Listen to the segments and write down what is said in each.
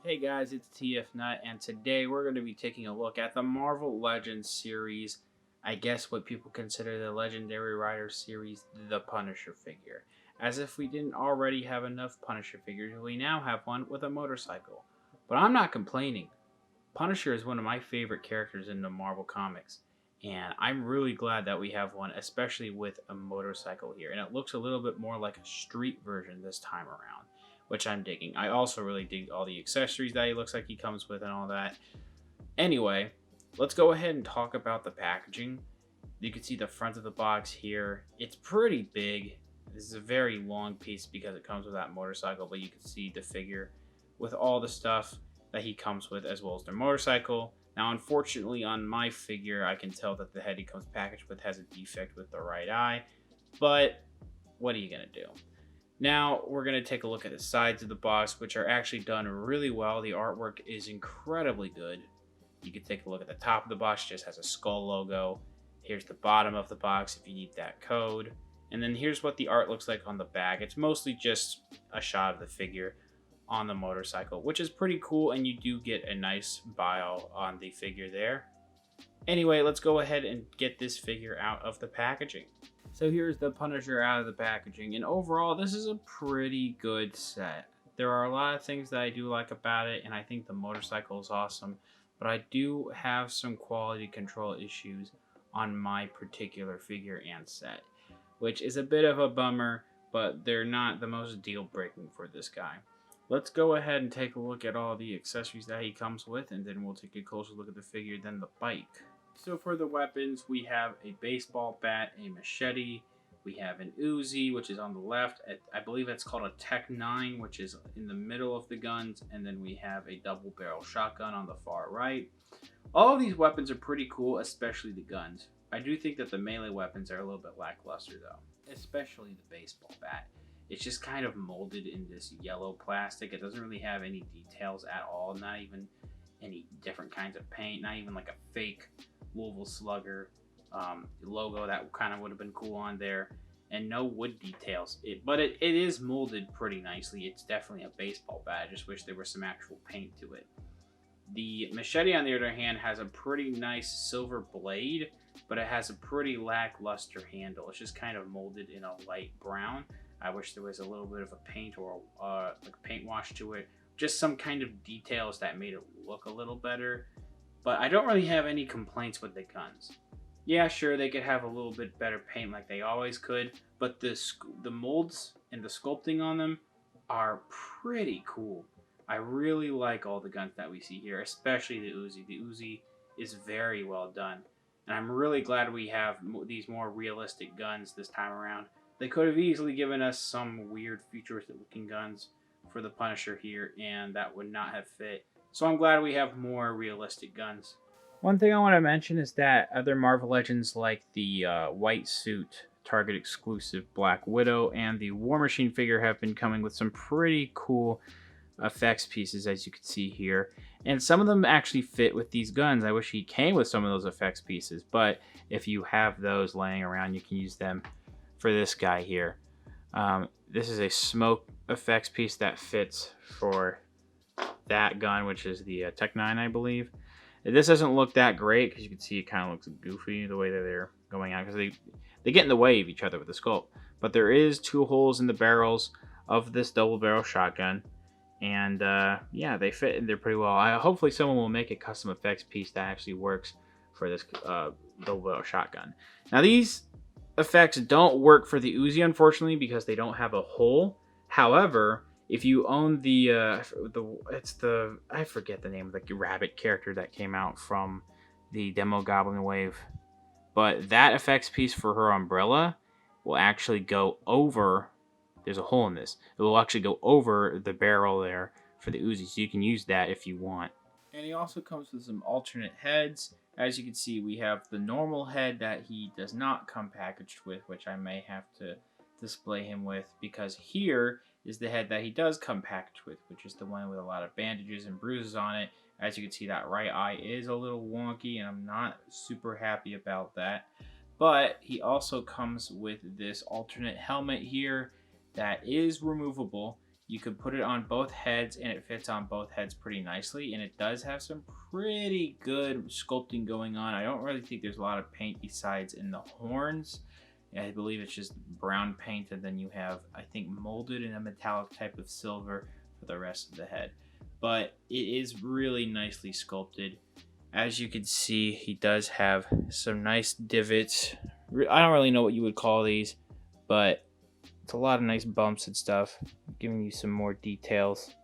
Hey guys, it's TF Nut, and today we're going to be taking a look at the Marvel Legends series. I guess what people consider the Legendary Rider series, the Punisher figure. As if we didn't already have enough Punisher figures, we now have one with a motorcycle. But I'm not complaining. Punisher is one of my favorite characters in the Marvel Comics, and I'm really glad that we have one, especially with a motorcycle here. And it looks a little bit more like a street version this time around, which I'm digging. I also really dig all the accessories that he looks like he comes with and all that. Anyway, let's go ahead and talk about the packaging. You can see the front of the box here. It's pretty big. This is a very long piece because it comes with that motorcycle, but you can see the figure with all the stuff that he comes with as well as the motorcycle. Now, unfortunately, on my figure, I can tell that the head he comes packaged with has a defect with the right eye, but what are you gonna do? Now, we're going to take a look at the sides of the box, which are actually done really well. The artwork is incredibly good. You can take a look at the top of the box. It just has a skull logo. Here's the bottom of the box if you need that code. And then here's what the art looks like on the back. It's mostly just a shot of the figure on the motorcycle, which is pretty cool, and you do get a nice bio on the figure there. Anyway, let's go ahead and get this figure out of the packaging. So here's the Punisher out of the packaging, and overall this is a pretty good set. There are a lot of things that I do like about it, and I think the motorcycle is awesome, but I do have some quality control issues on my particular figure and set, which is a bit of a bummer, but they're not the most deal-breaking for this guy. Let's go ahead and take a look at all the accessories that he comes with, and then we'll take a closer look at the figure, then the bike. So for the weapons, we have a baseball bat, a machete, we have an Uzi, which is on the left. I believe it's called a Tech 9, which is in the middle of the guns, and then we have a double barrel shotgun on the far right. All of these weapons are pretty cool, especially the guns. I do think that the melee weapons are a little bit lackluster though, especially the baseball bat. It's just kind of molded in this yellow plastic. It doesn't really have any details at all, not even any different kinds of paint, not even like a fake Louisville Slugger logo that kind of would have been cool on there, and no wood details. But it is molded pretty nicely. It's definitely a baseball bat. I just wish there was some actual paint to it. The machete, on the other hand, has a pretty nice silver blade, but it has a pretty lackluster handle. It's just kind of molded in a light brown. I wish there was a little bit of a paint or like paint wash to it. Just some kind of details that made it look a little better. But I don't really have any complaints with the guns. Yeah, sure, they could have a little bit better paint like they always could, but the molds and the sculpting on them are pretty cool. I really like all the guns that we see here, especially the Uzi. The Uzi is very well done, and I'm really glad we have these more realistic guns this time around. They could have easily given us some weird futuristic looking guns for the Punisher here, and that would not have fit. So I'm glad we have more realistic guns. One thing I want to mention is that other Marvel Legends like the white suit Target exclusive Black Widow and the War Machine figure have been coming with some pretty cool effects pieces, as you can see here. And some of them actually fit with these guns. I wish he came with some of those effects pieces, but if you have those laying around, you can use them for this guy here. This is a smoke effects piece that fits for that gun, which is the Tech 9, I believe. This doesn't look that great because you can see it kind of looks goofy the way that they're going out, because they get in the way of each other with the sculpt. But there is 2 holes in the barrels of this double barrel shotgun, and yeah, they fit in there pretty well. Hopefully someone will make a custom effects piece that actually works for this double barrel shotgun. Now these effects don't work for the Uzi, unfortunately, because they don't have a hole. However, if you own I forget the name of the rabbit character that came out from the Demo Goblin Wave, but that effects piece for her umbrella will actually go over, there's a hole in this, it will actually go over the barrel there for the Uzi, so you can use that if you want. And he also comes with some alternate heads. As you can see, we have the normal head that he does not come packaged with, which I may have to display him with, because here is the head that he does come packaged with, which is the one with a lot of bandages and bruises on it. As you can see, that right eye is a little wonky, and I'm not super happy about that. But he also comes with this alternate helmet here that is removable. You could put it on both heads and it fits on both heads pretty nicely, and it does have some pretty good sculpting going on. I don't really think there's a lot of paint besides in the horns. I believe it's just brown paint, and then you have, I think, molded in a metallic type of silver for the rest of the head. But it is really nicely sculpted. As you can see, he does have some nice divots. I don't really know what you would call these, but it's a lot of nice bumps and stuff. Giving you some more details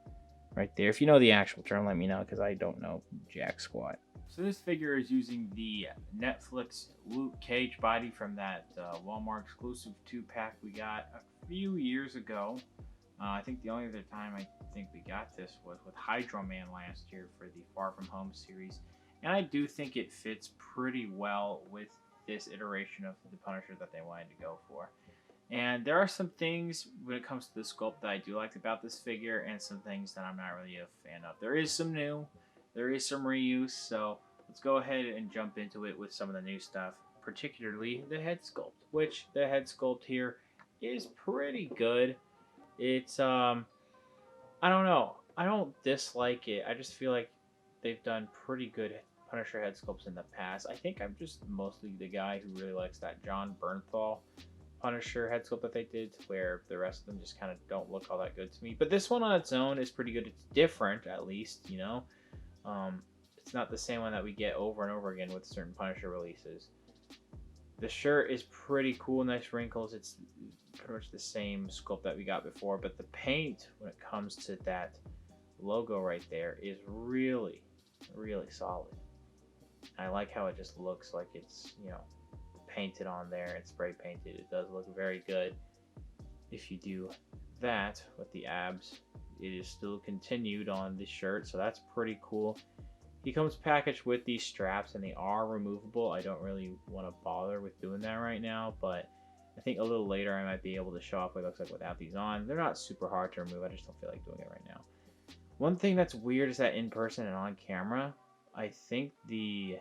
right there. If you know the actual term, let me know, because I don't know jack squat. So this figure is using the Netflix Luke Cage body from that Walmart exclusive 2-pack we got a few years ago. I think the only other time I think we got this was with Hydro Man last year for the Far From Home series. And I do think it fits pretty well with this iteration of the Punisher that they wanted to go for. And there are some things when it comes to the sculpt that I do like about this figure, and some things that I'm not really a fan of. There is some new, there is some reuse, so let's go ahead and jump into it with some of the new stuff, particularly the head sculpt, which the head sculpt here is pretty good. It's, I don't know, I don't dislike it. I just feel like they've done pretty good Punisher head sculpts in the past. I think I'm just mostly the guy who really likes that John Bernthal Punisher head sculpt that they did, where the rest of them just kind of don't look all that good to me. But this one on its own is pretty good. It's different, at least, you know. It's not the same one that we get over and over again with certain Punisher releases. The shirt is pretty cool, nice wrinkles. It's pretty much the same sculpt that we got before, but the paint, when it comes to that logo right there, is really, really solid. I like how it just looks like it's, you know, painted on there and spray painted. It does look very good. If you do that with the abs, it is still continued on the shirt, so that's pretty cool. He comes packaged with these straps, and they are removable. I don't really want to bother with doing that right now, but I think a little later I might be able to show off what it looks like without these on. They're not super hard to remove. I just don't feel like doing it right now. One thing that's weird is that in person and on camera, I think the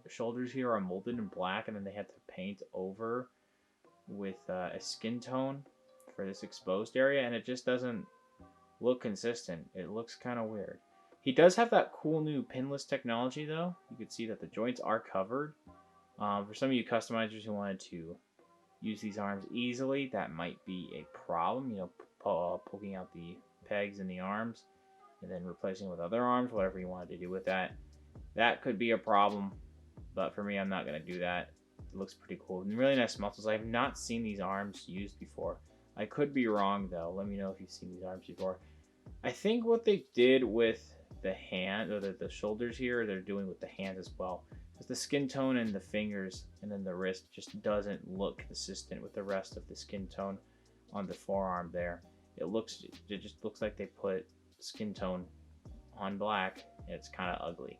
shoulders here are molded in black, and then they had to paint over with a skin tone for this exposed area, and it just doesn't look consistent. It looks kind of weird. He does have that cool new pinless technology, though. You can see that the joints are covered. For some of you customizers who wanted to use these arms easily, that might be a problem. You know, poking out the pegs in the arms and then replacing with other arms, whatever you wanted to do with that. That could be a problem, but for me, I'm not going to do that. It looks pretty cool. And really nice muscles. I have not seen these arms used before. I could be wrong, though. Let me know if you've seen these arms before. I think what they did with the hand, or the shoulders here, they're doing with the hands as well. Because the skin tone and the fingers and then the wrist just doesn't look consistent with the rest of the skin tone on the forearm there. It just looks like they put skin tone on black, and it's kind of ugly.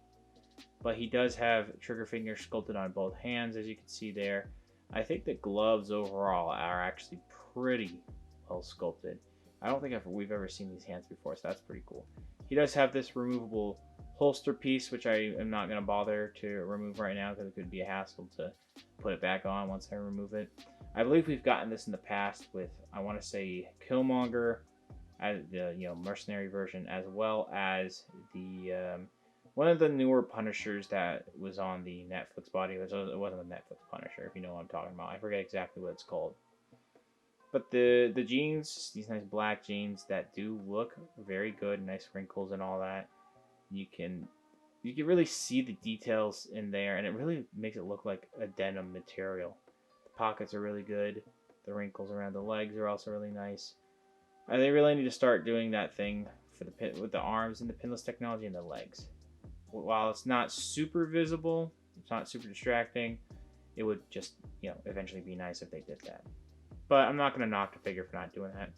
But he does have trigger fingers sculpted on both hands, as you can see there. I think the gloves overall are actually pretty well sculpted. I don't think we've ever seen these hands before, so that's pretty cool. He does have this removable holster piece, which I am not going to bother to remove right now because it could be a hassle to put it back on once I remove it. I believe we've gotten this in the past with, I want to say, Killmonger, as the mercenary version, as well as the one of the newer Punishers that was on the Netflix body. It wasn't a Netflix Punisher, if you know what I'm talking about. I forget exactly what it's called. But the jeans, these nice black jeans that do look very good, nice wrinkles and all that. You can really see the details in there, and it really makes it look like a denim material. The pockets are really good. The wrinkles around the legs are also really nice. They really need to start doing that thing for with the arms and the pinless technology and the legs. While it's not super visible, it's not super distracting, it would just, eventually be nice if they did that. But I'm not going to knock the figure for not doing that.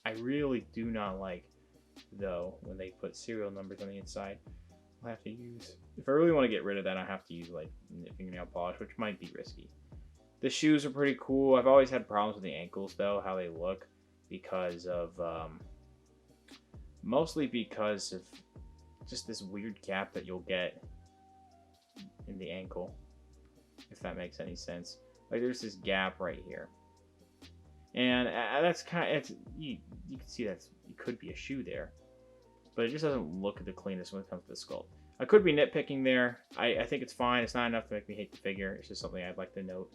I really do not like, though, when they put serial numbers on the inside. I'll have to use, if I really want to get rid of that, I have to use like fingernail polish, which might be risky. The shoes are pretty cool. I've always had problems with the ankles, though, how they look, because of, mostly because of just this weird gap that you'll get in the ankle, if that makes any sense. Like, there's this gap right here. And that's kind of, you can see it could be a shoe there, but it just doesn't look the cleanest when it comes to the sculpt. I could be nitpicking there. I think it's fine. It's not enough to make me hate the figure. It's just something I'd like to note.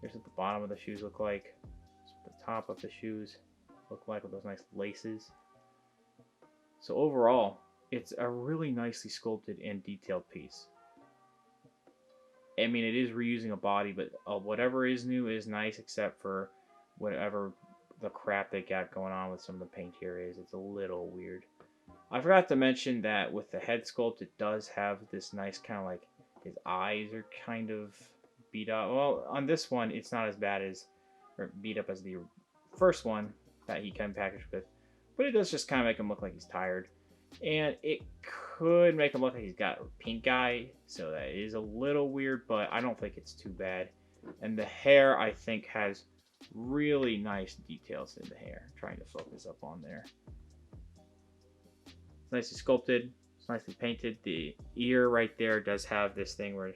Here's what the bottom of the shoes look like. Here's what the top of the shoes look like with those nice laces. So overall, it's a really nicely sculpted and detailed piece. I mean, it is reusing a body, but whatever is new is nice, except for whatever the crap they got going on with some of the paint here is. It's a little weird. I forgot to mention that with the head sculpt, it does have this nice kind of like his eyes are kind of beat up. Well, on this one, it's not as bad as or beat up as the first one that he came packaged with, but it does just kind of make him look like he's tired. And it could make him look like he's got pink eye, so that is a little weird, but I don't think it's too bad. And the hair, I think, has really nice details in the hair. I'm trying to focus up on there. It's nicely sculpted. It's nicely painted. The ear right there does have this thing where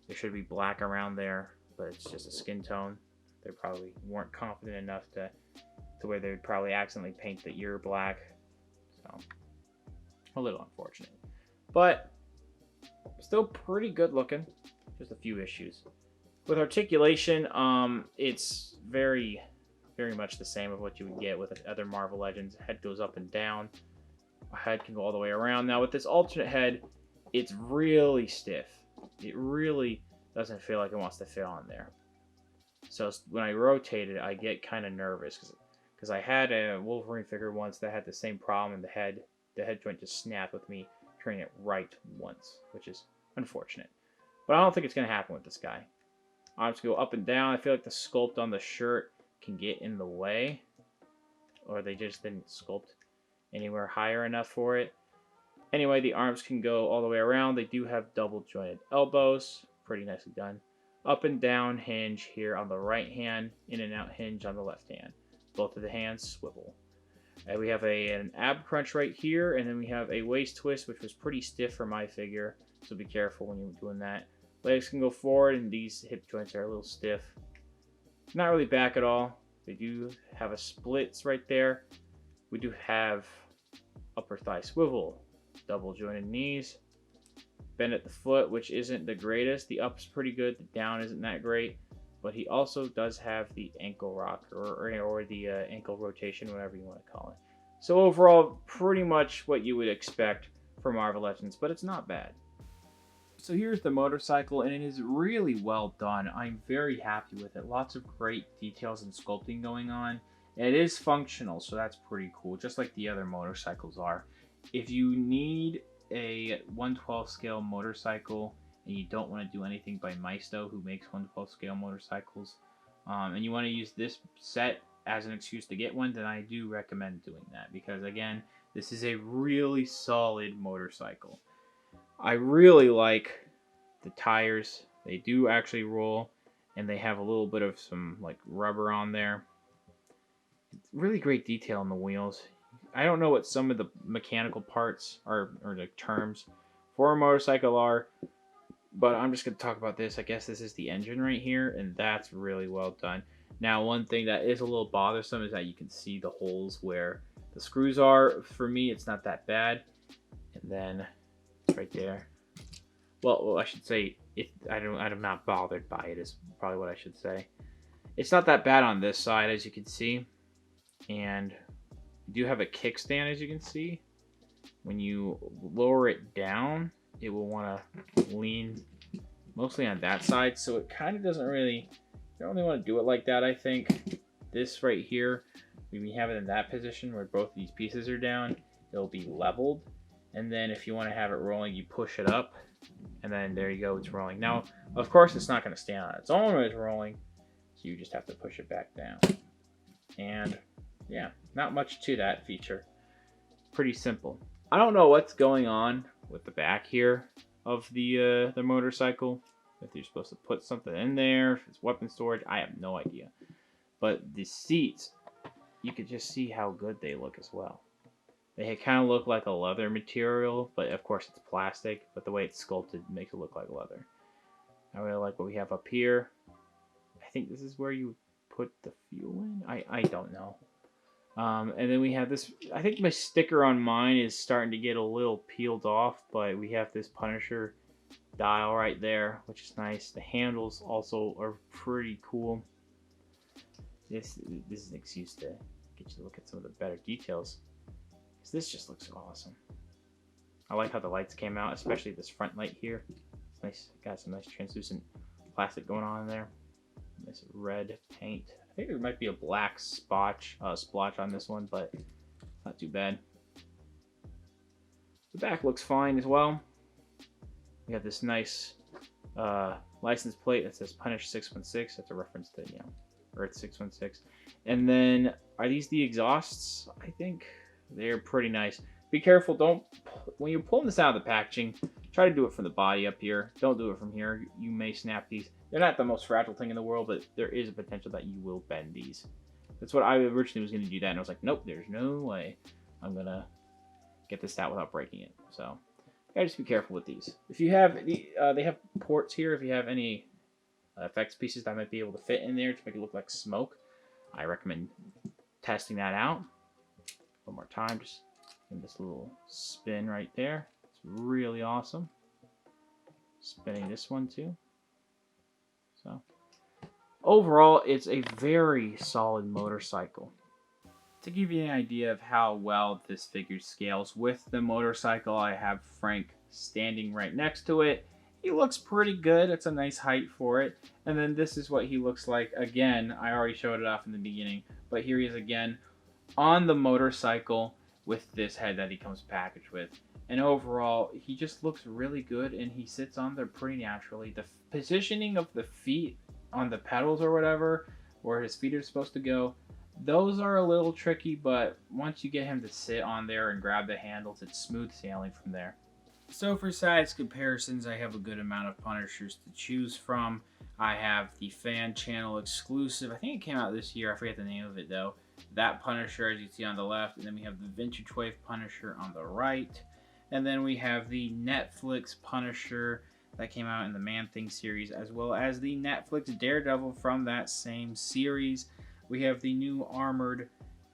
there should be black around there, but it's just a skin tone. They probably weren't confident enough to where they would probably accidentally paint the ear black. So a little unfortunate, but still pretty good looking. Just a few issues with articulation. It's very much the same of what you would get with other Marvel Legends. Head goes up and down. A head can go all the way around. Now with this alternate head, it's really stiff. It really doesn't feel like it wants to fit on there. So when I rotate it, I get kind of nervous because I had a Wolverine figure once that had the same problem, and the head joint just snapped with me turning it right once, which is unfortunate. But I don't think it's going to happen with this guy. Arms go up and down. I feel like the sculpt on the shirt can get in the way, or they just didn't sculpt anywhere higher enough for it. Anyway, the arms can go all the way around. They do have double jointed elbows. Pretty nicely done. Up and down hinge here on the right hand, in and out hinge on the left hand. Both of the hands swivel. We have an ab crunch right here, and then we have a waist twist, which was pretty stiff for my figure, so be careful when you're doing that. Legs can go forward, and these hip joints are a little stiff. Not really back at all. They do have a splits right there. We do have upper thigh swivel, double jointed knees, bend at the foot, which isn't the greatest. The up's pretty good, the down isn't that great. But he also does have the ankle rock or the ankle rotation, whatever you want to call it. So overall, pretty much what you would expect for Marvel Legends, but it's not bad. So here's the motorcycle, and it is really well done. I'm very happy with it. Lots of great details and sculpting going on. And it is functional, so that's pretty cool, just like the other motorcycles are. If you need a 1/12 scale motorcycle, and you don't want to do anything by Maisto, who makes 1/12 scale motorcycles, and you want to use this set as an excuse to get one, then I do recommend doing that, because again, this is a really solid motorcycle. I really like the tires. They do actually roll, and they have a little bit of some like rubber on there. Really great detail on the wheels. I don't know what some of the mechanical parts or the terms for a motorcycle are, but I'm just going to talk about this. I guess this is the engine right here, and that's really well done. Now, one thing that is a little bothersome is that you can see the holes where the screws are. For me, it's not that bad. And then it's right there. Well, I should say I'm not bothered by it is probably what I should say. It's not that bad on this side, as you can see. And you do have a kickstand, as you can see. When you lower it down, it will want to lean mostly on that side, so it kind of doesn't really, you don't really want to do it like that. I think this right here, when we have it in that position where both these pieces are down, it'll be leveled, and then if you want to have it rolling, you push it up, and then there you go, it's rolling. Now, of course, it's not going to stand on its own when it's rolling, so you just have to push it back down. And yeah, not much to that feature. Pretty simple. I don't know what's going on with the back here of the motorcycle. If you're supposed to put something in there, if it's weapon storage, I have no idea. But the seats, you could just see how good they look as well. They kind of look like a leather material, but of course it's plastic, but the way it's sculpted makes it look like leather. I really like what we have up here. I think this is where you put the fuel in? I don't know. And then we have this. I think my sticker on mine is starting to get a little peeled off, but we have this Punisher dial right there, which is nice. The handles also are pretty cool. This is an excuse to get you to look at some of the better details, because this just looks awesome. I like how the lights came out, especially this front light here. It's nice. Got some nice translucent plastic going on in there. Nice red paint. I think there might be a black splotch on this one, but not too bad. The back looks fine as well. We have this nice license plate that says Punish 616. That's a reference to, you know, Earth 616. And then, are these the exhausts? I think they're pretty nice. Be careful, don't, when you're pulling this out of the packaging, try to do it from the body up here. Don't do it from here. You may snap these. They're not the most fragile thing in the world, but there is a potential that you will bend these. That's what I originally was going to do that, and I was like, nope, there's no way I'm going to get this out without breaking it. So, gotta just be careful with these. If you have, they have ports here, if you have any effects pieces that might be able to fit in there to make it look like smoke, I recommend testing that out. One more time, just give this little spin right there. It's really awesome. Spinning this one too. So, overall, it's a very solid motorcycle. To give you an idea of how well this figure scales with the motorcycle, I have Frank standing right next to it. He looks pretty good. It's a nice height for it. And then this is what he looks like. Again, I already showed it off in the beginning, but here he is again on the motorcycle with this head that he comes packaged with. And overall, he just looks really good, and he sits on there pretty naturally. The positioning of the feet on the pedals or whatever, where his feet are supposed to go, those are a little tricky, but once you get him to sit on there and grab the handles, it's smooth sailing from there. So for size comparisons, I have a good amount of Punishers to choose from. I have the fan channel exclusive, I think it came out this year, I forget the name of it though. That Punisher, as you see on the left, and then we have the Vintage Wave Punisher on the right. And then we have the Netflix Punisher that came out in the Man-Thing series, as well as the Netflix Daredevil from that same series. We have the new armored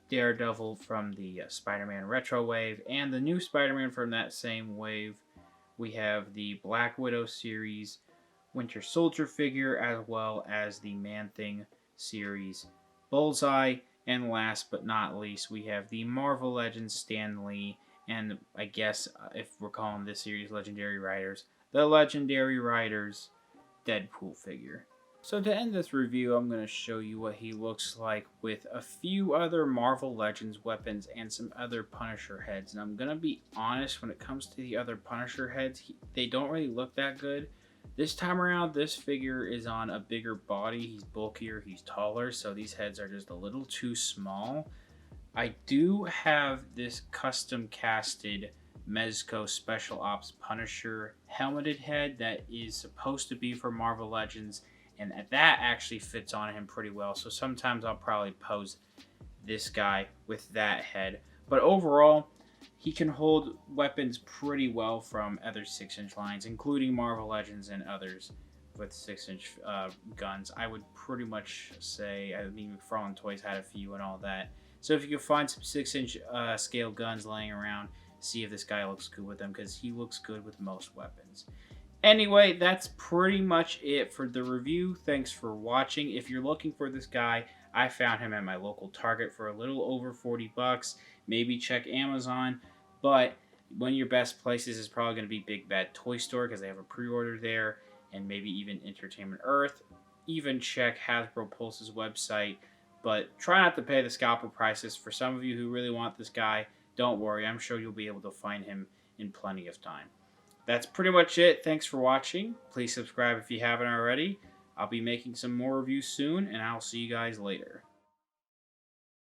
Daredevil from the Spider-Man Retro Wave, and the new Spider-Man from that same wave. We have the Black Widow series Winter Soldier figure, as well as the Man-Thing series Bullseye. And last but not least, we have the Marvel Legends Stan Lee, and I guess if we're calling this series Legendary Riders, the Legendary Riders Deadpool figure. So to end this review, I'm going to show you what he looks like with a few other Marvel Legends weapons and some other Punisher heads. And I'm going to be honest, when it comes to the other Punisher heads, they don't really look that good. This time around, this figure is on a bigger body. He's bulkier, he's taller, so these heads are just a little too small. I do have this custom casted Mezco Special Ops Punisher helmeted head that is supposed to be for Marvel Legends, and that actually fits on him pretty well. So sometimes I'll probably pose this guy with that head. But overall, he can hold weapons pretty well from other 6-inch lines, including Marvel Legends and others with 6-inch guns. I would pretty much say, I mean, McFarlane Toys had a few and all that. So if you can find some 6-inch scale guns laying around, see if this guy looks good with them, because he looks good with most weapons. Anyway, that's pretty much it for the review. Thanks for watching. If you're looking for this guy, I found him at my local Target for a little over 40 bucks. Maybe check Amazon, but one of your best places is probably going to be Big Bad Toy Store, because they have a pre-order there, and maybe even Entertainment Earth. Even check Hasbro Pulse's website, but try not to pay the scalper prices. For some of you who really want this guy, don't worry, I'm sure you'll be able to find him in plenty of time. That's pretty much it. Thanks for watching. Please subscribe if you haven't already. I'll be making some more reviews soon, and I'll see you guys later.